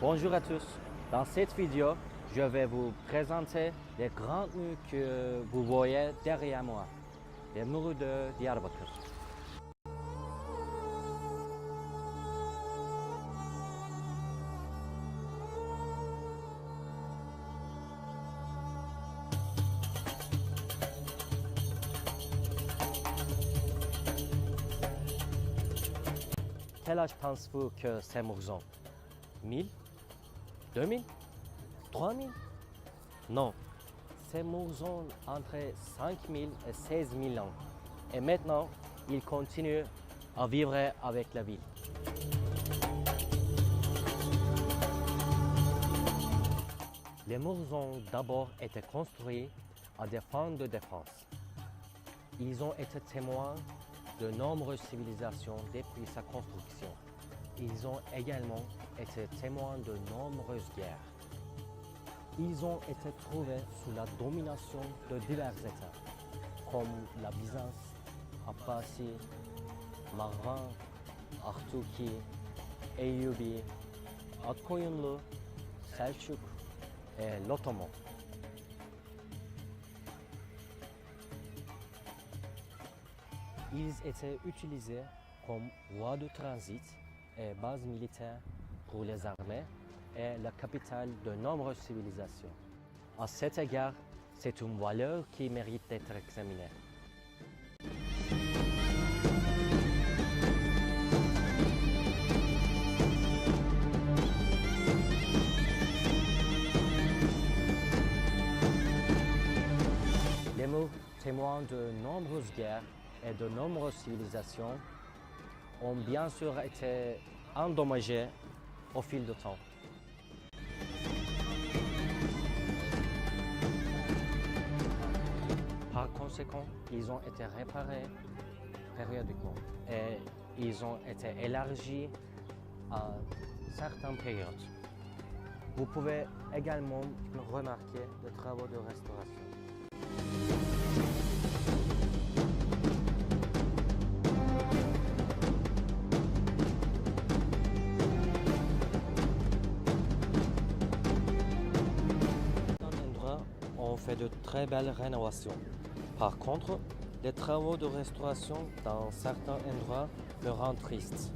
Bonjour à tous. Dans cette vidéo, je vais vous présenter les grands murs que vous voyez derrière moi, les murs de Diyarbakır. Quel âge pensez-vous que ces murs ont? 1000? 2000? 3000? Non, ces murs ont entre 5000 et 16 000 ans. Et maintenant, ils continuent à vivre avec la ville. Les murs ont d'abord été construits à des fins de défense. Ils ont été témoins de nombreuses civilisations depuis sa construction. Ils ont également été témoins de nombreuses guerres. Ils ont été trouvés sous la domination de divers États, comme la Byzance, Abbasi, Marwan, Artuki, Eyyubi, Akkoyunlu, Selçuk et l'Ottoman. Ils étaient utilisés comme voie de transit et base militaire pour les armées et la capitale de nombreuses civilisations. À cet égard, c'est une valeur qui mérite d'être examinée. Les murs témoignent de nombreuses guerres et de nombreuses civilisations ont bien sûr été endommagés au fil du temps. Par conséquent, ils ont été réparés périodiquement et ils ont été élargis à certaines périodes. Vous pouvez également remarquer les travaux de restauration. On fait de très belles rénovations. Par contre, les travaux de restauration dans certains endroits me rendent triste.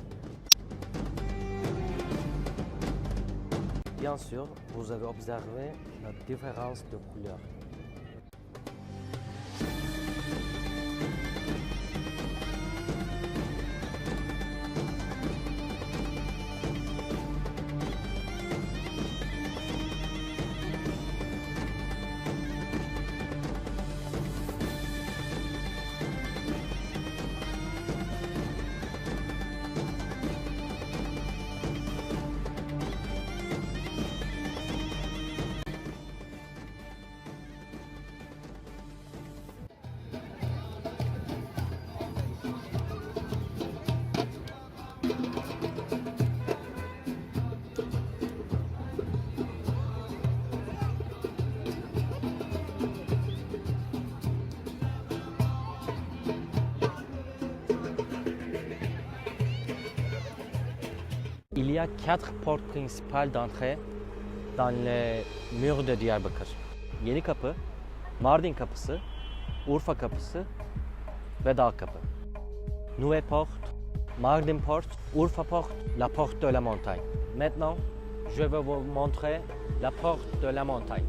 Bien sûr, vous avez observé la différence de couleur. Il y a 4 portes principales d'entrée dans les murs de Diyarbakır. Yeni Kapı, Mardin Kapısı, Urfa Kapısı ve Dağ Kapı. Nouvelle Porte, Mardin Porte, Urfa Porte, la Porte de la Montagne. Maintenant, je vais vous montrer la Porte de la Montagne.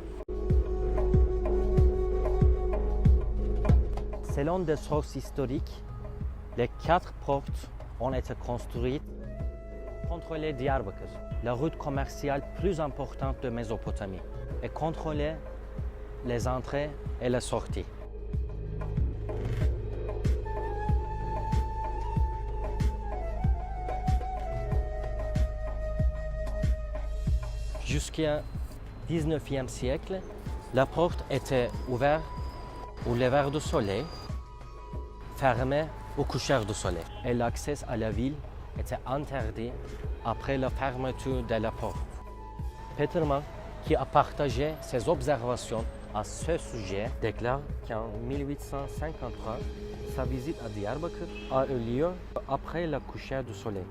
Selon des sources historiques, les 4 portes ont été construites contrôler Diyarbakır, la route commerciale plus importante de Mésopotamie, et contrôler les entrées et les sorties. Jusqu'au XIXe siècle, la porte était ouverte au lever du soleil, fermée au coucher du soleil, et l'accès à la ville était interdit après la fermeture de la porte. Petermann, qui a partagé ses observations à ce sujet, déclare qu'en 1853, sa visite à Diyarbakır a eu lieu après le coucher du soleil.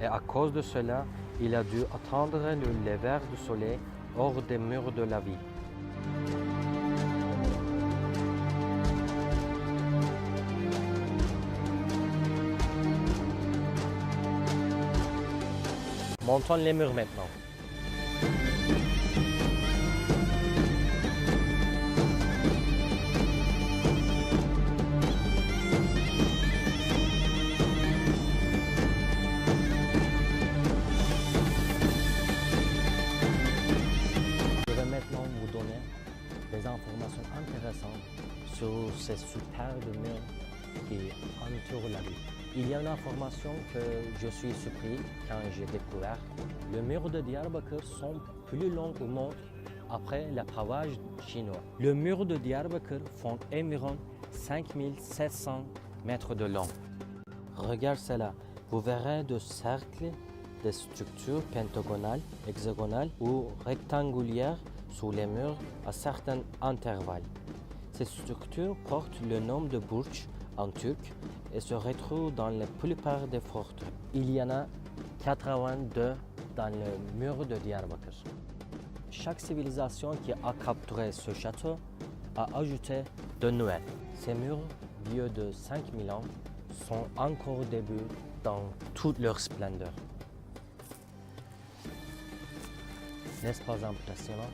Et à cause de cela, Il a dû attendre le lever du soleil hors des murs de la ville. Montons les murs maintenant. Je vais maintenant vous donner des informations intéressantes sur ces superbes murs qui entourent la ville. Il y a une information que je suis surpris quand j'ai découvert. Les murs de Diyarbakır sont plus longs au monde après le pavage chinois. Le mur de Diyarbakır font environ 5700 mètres de long. Regarde cela, vous verrez des cercles, des structures pentagonales, hexagonales ou rectangulaires sur les murs à certains intervalles. Ces structures portent le nom de burç en turc et se retrouvent dans la plupart des forts. Il y en a 82 dans le mur de Diyarbakır. Chaque civilisation qui a capturé ce château a ajouté de nouvelles. Ces murs, vieux de 5000 ans, sont encore debout dans toute leur splendeur. N'est-ce pas impressionnant?